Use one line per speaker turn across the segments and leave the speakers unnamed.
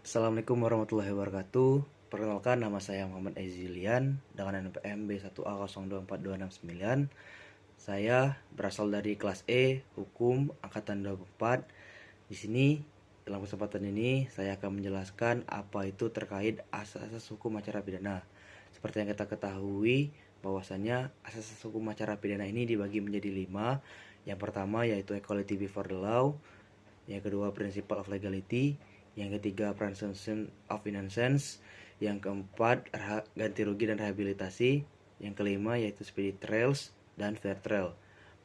Assalamualaikum warahmatullahi wabarakatuh. Perkenalkan, nama saya Muhammad Ezilian dengan NPM B1A024269. Saya berasal dari kelas E Hukum angkatan 24. Di sini dalam kesempatan ini saya akan menjelaskan apa itu terkait asas-asas hukum acara pidana. Seperti yang kita ketahui bahwasanya asas-asas hukum acara pidana ini dibagi menjadi 5. Yang pertama yaitu equality before the law, yang kedua principle of legality, yang ketiga presumption of innocence, yang keempat ganti rugi dan rehabilitasi, yang kelima yaitu speedy trials dan fair trial.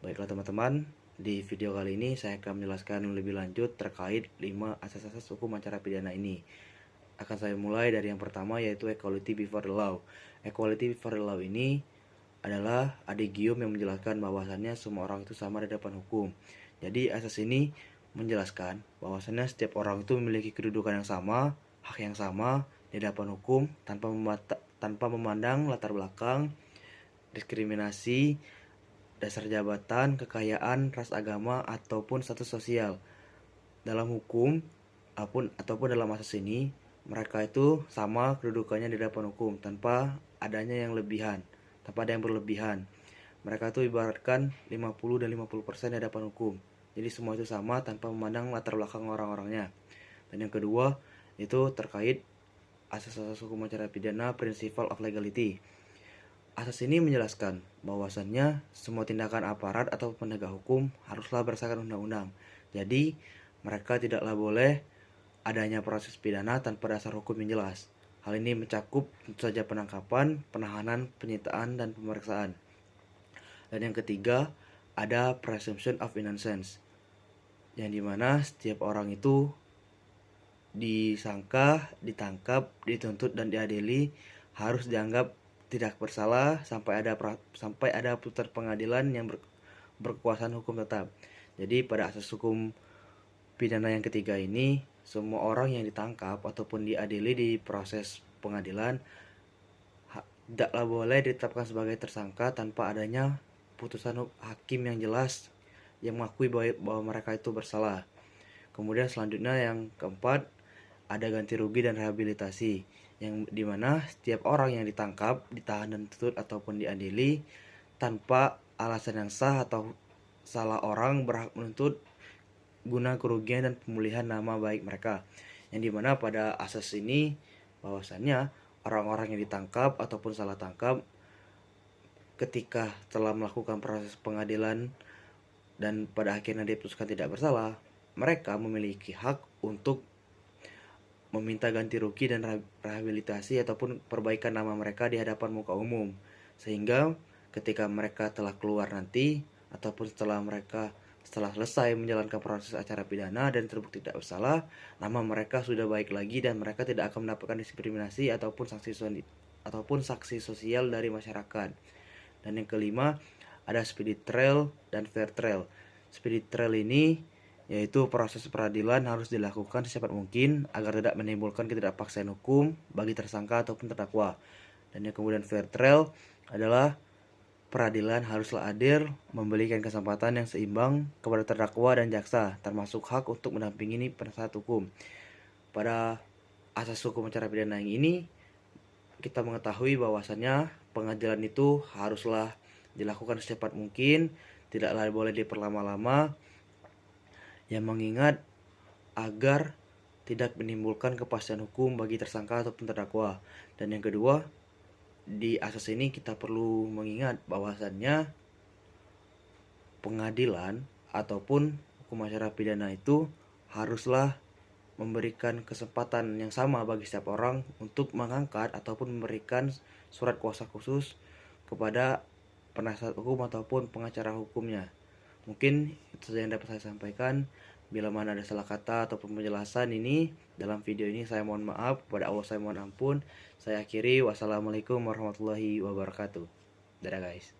Baiklah teman-teman, di video kali ini saya akan menjelaskan lebih lanjut terkait 5 asas-asas hukum acara pidana ini. Akan saya mulai dari yang pertama yaitu equality before the law. Equality before the law ini adalah adigium yang menjelaskan bahwasannya semua orang itu sama di hadapan hukum. Jadi asas ini menjelaskan bahwasannya setiap orang itu memiliki kedudukan yang sama, hak yang sama di hadapan hukum tanpa memandang latar belakang, diskriminasi, dasar jabatan, kekayaan, ras, agama, ataupun status sosial. Dalam hukum ataupun dalam asas ini, mereka itu sama kedudukannya di hadapan hukum tanpa adanya yang lebihan, tanpa ada yang berlebihan. Mereka itu ibaratkan 50 dan 50% di hadapan hukum. Jadi semua itu sama tanpa memandang latar belakang orang-orangnya. Dan yang kedua itu terkait asas-asas hukum acara pidana, principle of legality. Asas ini menjelaskan bahwasannya semua tindakan aparat atau penegak hukum haruslah berdasarkan undang-undang. Jadi mereka tidaklah boleh adanya proses pidana tanpa dasar hukum yang jelas. Hal ini mencakup tentu saja penangkapan, penahanan, penyitaan, dan pemeriksaan. Dan yang ketiga ada presumption of innocence, yang dimana setiap orang itu disangka, ditangkap, dituntut, dan diadili harus dianggap tidak bersalah sampai ada putusan pengadilan yang berkekuasaan hukum tetap. Jadi pada asas hukum pidana yang ketiga ini, semua orang yang ditangkap ataupun diadili di proses pengadilan tidaklah boleh ditetapkan sebagai tersangka tanpa adanya putusan hakim yang jelas yang mengakui bahwa mereka itu bersalah. Kemudian selanjutnya yang keempat ada ganti rugi dan rehabilitasi, yang dimana setiap orang yang ditangkap, ditahan dan dituntut ataupun diadili tanpa alasan yang sah atau salah orang berhak menuntut guna kerugian dan pemulihan nama baik mereka. Yang dimana pada asas ini bahwasannya orang-orang yang ditangkap ataupun salah tangkap ketika telah melakukan proses pengadilan dan pada akhirnya diputuskan tidak bersalah, mereka memiliki hak untuk meminta ganti rugi dan rehabilitasi ataupun perbaikan nama mereka di hadapan muka umum. Sehingga ketika mereka telah keluar nanti ataupun setelah selesai menjalankan proses acara pidana dan terbukti tidak bersalah, nama mereka sudah baik lagi dan mereka tidak akan mendapatkan diskriminasi ataupun saksi sosial dari masyarakat. Dan yang kelima ada speedy trial dan fair trial. Speedy trial ini yaitu proses peradilan harus dilakukan secepat mungkin agar tidak menimbulkan ketidakpaksaan hukum bagi tersangka ataupun terdakwa. Dan yang kemudian fair trial adalah peradilan haruslah adil, memberikan kesempatan yang seimbang kepada terdakwa dan jaksa, termasuk hak untuk mendampingi penasihat hukum. Pada asas hukum acara pidana yang ini, kita mengetahui bahwasannya pengadilan itu haruslah dilakukan secepat mungkin, tidaklah boleh diperlama-lama, yang mengingat agar tidak menimbulkan kepastian hukum bagi tersangka ataupun terdakwa. Dan yang kedua, di asas ini kita perlu mengingat bahwasannya pengadilan ataupun hukum acara pidana itu haruslah memberikan kesempatan yang sama bagi setiap orang untuk mengangkat ataupun memberikan surat kuasa khusus kepada penasihat hukum ataupun pengacara hukumnya. Mungkin itu saja yang dapat saya sampaikan. Bila mana ada salah kata ataupun penjelasan ini dalam video ini, saya mohon maaf. Kepada Allah saya mohon ampun. Saya akhiri. Wassalamualaikum warahmatullahi wabarakatuh. Dadah guys.